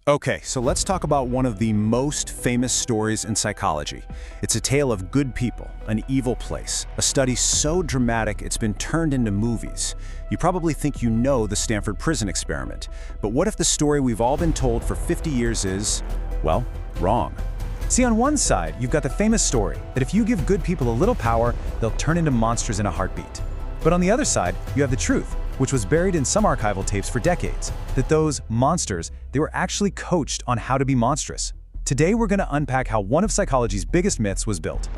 Okay, so let's talk about one of the most famous stories in psychology. It's a tale of good people, an evil place, a study so dramatic it's been turned into movies. You probably think you know the Stanford Prison Experiment, but what if the story we've all been told for 50 years is, well, wrong? See, on one side, you've got the famous story that if you give good people a little power, they'll turn into monsters in a heartbeat. But on the other side, you have the truth, which was buried in some archival tapes for decades, that those monsters, they were actually coached on how to be monstrous. Today, we're going to unpack how one of psychology's biggest myths was built.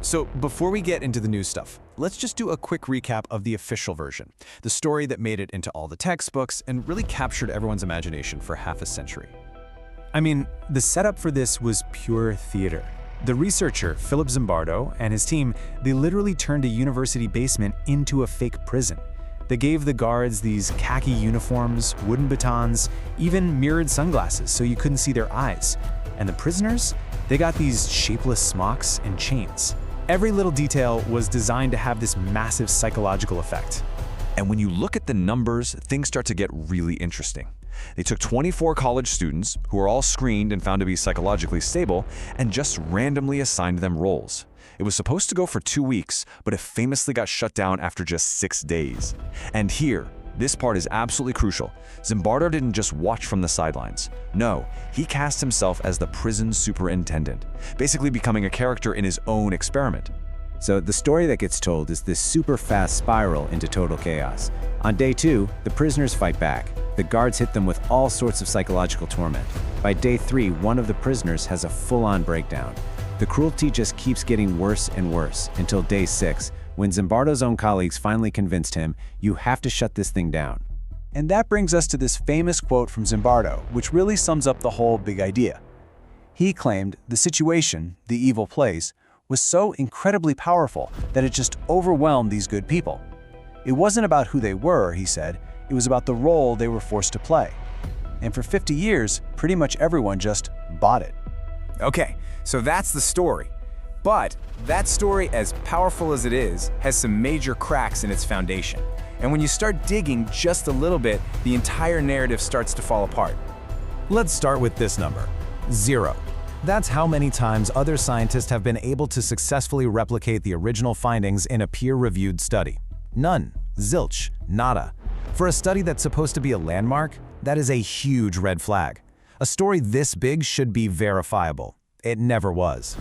So before we get into the new stuff, let's just do a quick recap of the official version, the story that made it into all the textbooks and really captured everyone's imagination for half a century. I mean, the setup for this was pure theater. The researcher, Philip Zimbardo, and his team, they literally turned a university basement into a fake prison. They gave the guards these khaki uniforms, wooden batons, even mirrored sunglasses so you couldn't see their eyes. And the prisoners, they got these shapeless smocks and chains. Every little detail was designed to have this massive psychological effect. And when you look at the numbers, things start to get really interesting. They took 24 college students, who were all screened and found to be psychologically stable, and just randomly assigned them roles. It was supposed to go for 2 weeks, but it famously got shut down after just 6 days. And here, this part is absolutely crucial. Zimbardo didn't just watch from the sidelines. No, he cast himself as the prison superintendent, basically becoming a character in his own experiment. So the story that gets told is this super fast spiral into total chaos. On day 2, the prisoners fight back. The guards hit them with all sorts of psychological torment. By day 3, one of the prisoners has a full-on breakdown. The cruelty just keeps getting worse and worse until day 6, when Zimbardo's own colleagues finally convinced him, you have to shut this thing down. And that brings us to this famous quote from Zimbardo, which really sums up the whole big idea. He claimed the situation, the evil place, was so incredibly powerful that it just overwhelmed these good people. It wasn't about who they were, he said, it was about the role they were forced to play. And for 50 years, pretty much everyone just bought it. Okay, so that's the story. But that story, as powerful as it is, has some major cracks in its foundation. And when you start digging just a little bit, the entire narrative starts to fall apart. Let's start with this number, 0. That's how many times other scientists have been able to successfully replicate the original findings in a peer-reviewed study. None. Zilch. Nada. For a study that's supposed to be a landmark, that is a huge red flag. A story this big should be verifiable. It never was.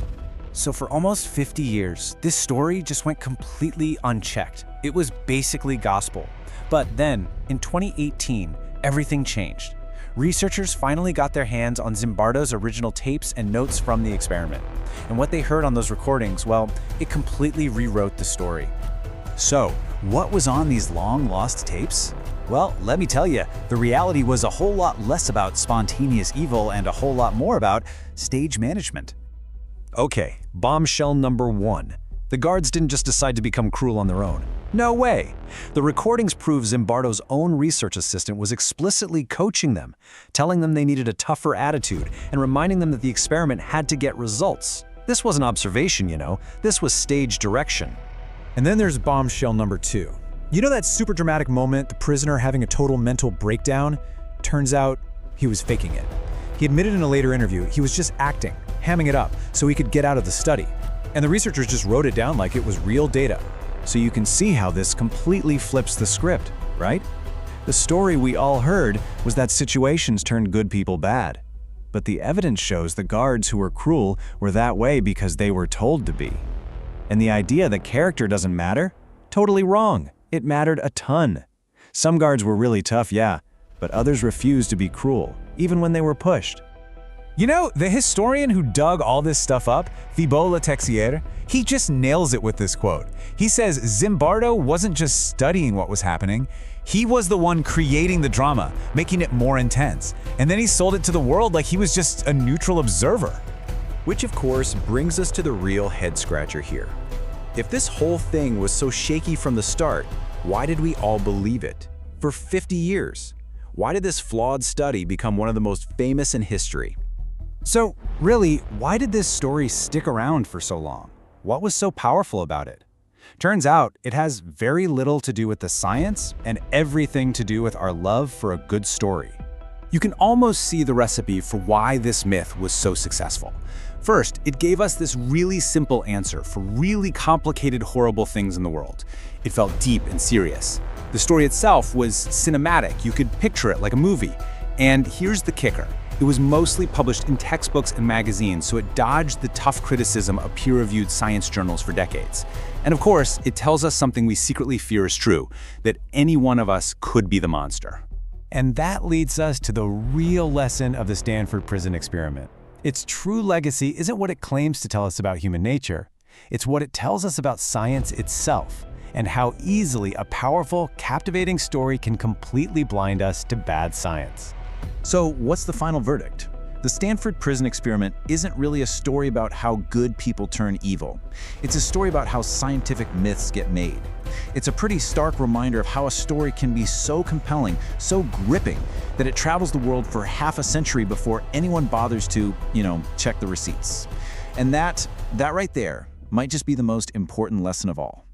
So for almost 50 years, this story just went completely unchecked. It was basically gospel. But then, in 2018, everything changed. Researchers finally got their hands on Zimbardo's original tapes and notes from the experiment. And what they heard on those recordings, well, it completely rewrote the story. So, what was on these long-lost tapes? Well, let me tell you, the reality was a whole lot less about spontaneous evil and a whole lot more about stage management. Okay, bombshell number 1. The guards didn't just decide to become cruel on their own. No way! The recordings prove Zimbardo's own research assistant was explicitly coaching them, telling them they needed a tougher attitude and reminding them that the experiment had to get results. This wasn't observation, you know, this was stage direction. And then there's bombshell number 2. You know that super dramatic moment, the prisoner having a total mental breakdown? Turns out, he was faking it. He admitted in a later interview he was just acting, hamming it up, so he could get out of the study. And the researchers just wrote it down like it was real data. So you can see how this completely flips the script, right? The story we all heard was that situations turned good people bad. But the evidence shows the guards who were cruel were that way because they were told to be. And the idea that character doesn't matter? Totally wrong. It mattered a ton. Some guards were really tough, yeah, but others refused to be cruel, even when they were pushed. You know, the historian who dug all this stuff up, Thibault Letexier, he just nails it with this quote. He says Zimbardo wasn't just studying what was happening, he was the one creating the drama, making it more intense. And then he sold it to the world like he was just a neutral observer. Which of course brings us to the real head-scratcher here. If this whole thing was so shaky from the start, why did we all believe it? For 50 years. Why did this flawed study become one of the most famous in history? So, really, why did this story stick around for so long? What was so powerful about it? Turns out, it has very little to do with the science and everything to do with our love for a good story. You can almost see the recipe for why this myth was so successful. First, it gave us this really simple answer for really complicated, horrible things in the world. It felt deep and serious. The story itself was cinematic. You could picture it like a movie. And here's the kicker. It was mostly published in textbooks and magazines, so it dodged the tough criticism of peer-reviewed science journals for decades. And of course, it tells us something we secretly fear is true, that any one of us could be the monster. And that leads us to the real lesson of the Stanford Prison Experiment. Its true legacy isn't what it claims to tell us about human nature. It's what it tells us about science itself, and how easily a powerful, captivating story can completely blind us to bad science. So what's the final verdict? The Stanford Prison Experiment isn't really a story about how good people turn evil. It's a story about how scientific myths get made. It's a pretty stark reminder of how a story can be so compelling, so gripping, that it travels the world for half a century before anyone bothers to, check the receipts. And that right there might just be the most important lesson of all.